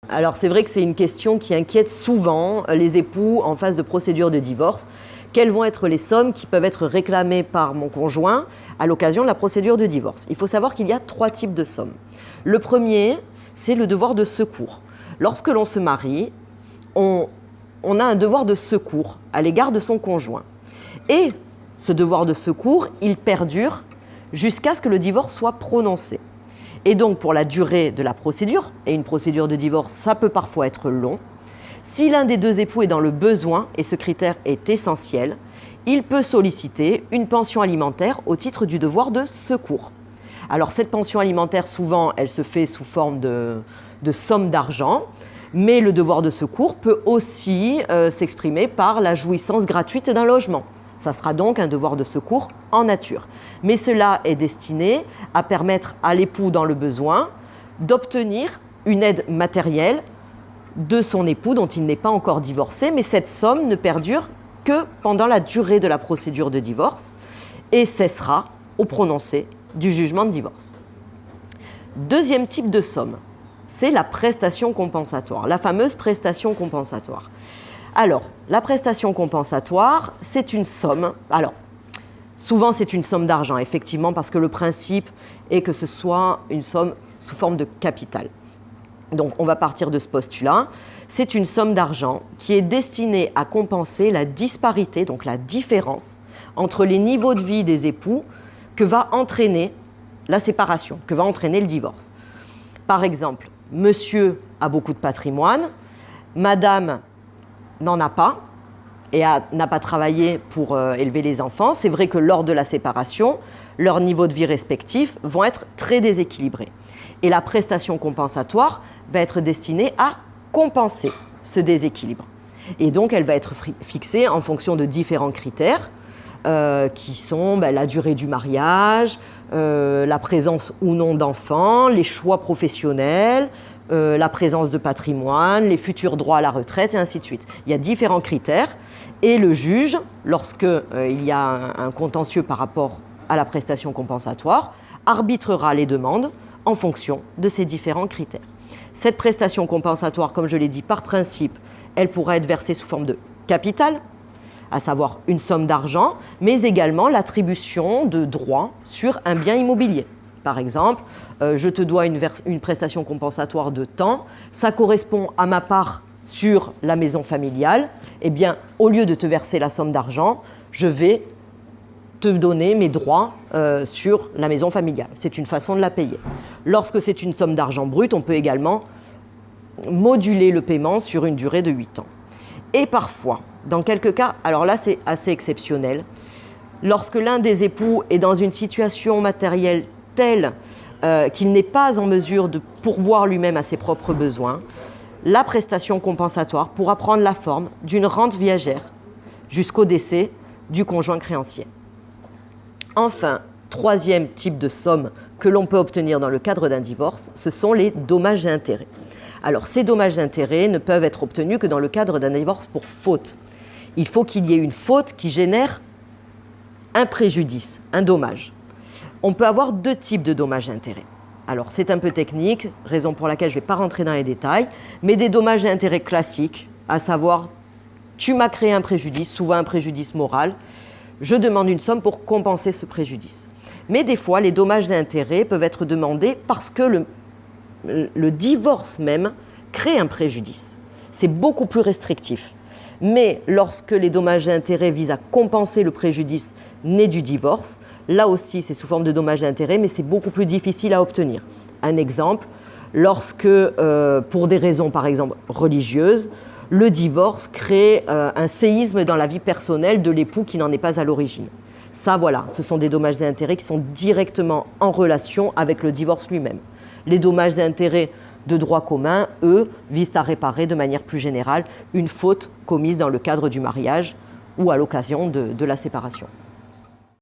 Alors c'est vrai que c'est une question qui inquiète souvent les époux en phase de procédure de divorce. Quelles vont être les sommes qui peuvent être réclamées par mon conjoint à l'occasion de la procédure de divorce? Il faut savoir qu'il y a 3 types de sommes. Le premier, c'est le devoir de secours. Lorsque l'on se marie, on a un devoir de secours à l'égard de son conjoint. Et ce devoir de secours, il perdure jusqu'à ce que le divorce soit prononcé. Et donc pour la durée de la procédure, et une procédure de divorce, ça peut parfois être long, si l'un des 2 époux est dans le besoin, et ce critère est essentiel, il peut solliciter une pension alimentaire au titre du devoir de secours. Alors cette pension alimentaire, souvent, elle se fait sous forme de somme d'argent, mais le devoir de secours peut aussi s'exprimer par la jouissance gratuite d'un logement. Ça sera donc un devoir de secours en nature. Mais cela est destiné à permettre à l'époux dans le besoin d'obtenir une aide matérielle de son époux dont il n'est pas encore divorcé, mais cette somme ne perdure que pendant la durée de la procédure de divorce et cessera au prononcé du jugement de divorce. Deuxième type de somme, c'est la prestation compensatoire, la fameuse prestation compensatoire. Alors, la prestation compensatoire, c'est une somme. Alors, souvent, c'est une somme d'argent, effectivement, parce que le principe est que ce soit une somme sous forme de capital. Donc, on va partir de ce postulat. C'est une somme d'argent qui est destinée à compenser la disparité, donc la différence, entre les niveaux de vie des époux que va entraîner la séparation, que va entraîner le divorce. Par exemple, monsieur a beaucoup de patrimoine, madame n'en a pas et n'a pas travaillé pour élever les enfants. C'est vrai que lors de la séparation, leurs niveaux de vie respectifs vont être très déséquilibrés. Et la prestation compensatoire va être destinée à compenser ce déséquilibre. Et donc, elle va être fixée en fonction de différents critères qui sont la durée du mariage, la présence ou non d'enfants, les choix professionnels, la présence de patrimoine, les futurs droits à la retraite et ainsi de suite. Il y a différents critères et le juge, lorsque il y a un contentieux par rapport à la prestation compensatoire, arbitrera les demandes en fonction de ces différents critères. Cette prestation compensatoire, comme je l'ai dit, par principe, elle pourra être versée sous forme de capital, à savoir une somme d'argent, mais également l'attribution de droits sur un bien immobilier. Par exemple, je te dois une prestation compensatoire de temps, ça correspond à ma part sur la maison familiale, eh bien, au lieu de te verser la somme d'argent, je vais te donner mes droits sur la maison familiale. C'est une façon de la payer. Lorsque c'est une somme d'argent brute, on peut également moduler le paiement sur une durée de 8 ans. Et parfois, dans quelques cas, alors là c'est assez exceptionnel, lorsque l'un des époux est dans une situation matérielle telle qu'il n'est pas en mesure de pourvoir lui-même à ses propres besoins, la prestation compensatoire pourra prendre la forme d'une rente viagère jusqu'au décès du conjoint créancier. Enfin, troisième type de somme que l'on peut obtenir dans le cadre d'un divorce, ce sont les dommages et intérêts. Alors, ces dommages et intérêts ne peuvent être obtenus que dans le cadre d'un divorce pour faute. Il faut qu'il y ait une faute qui génère un préjudice, un dommage. On peut avoir 2 types de dommages et intérêts. Alors, c'est un peu technique, raison pour laquelle je ne vais pas rentrer dans les détails, mais des dommages et intérêts classiques, à savoir, tu m'as créé un préjudice, souvent un préjudice moral, je demande une somme pour compenser ce préjudice. Mais des fois, les dommages et intérêts peuvent être demandés parce que le divorce même crée un préjudice. C'est beaucoup plus restrictif. Mais lorsque les dommages et intérêts visent à compenser le préjudice né du divorce, là aussi c'est sous forme de dommages et intérêts, mais c'est beaucoup plus difficile à obtenir. Un exemple, lorsque pour des raisons par exemple religieuses, le divorce crée un séisme dans la vie personnelle de l'époux qui n'en est pas à l'origine. Ça voilà, ce sont des dommages et intérêts qui sont directement en relation avec le divorce lui-même. Les dommages et intérêts de droit commun, eux, visent à réparer de manière plus générale une faute commise dans le cadre du mariage ou à l'occasion de la séparation.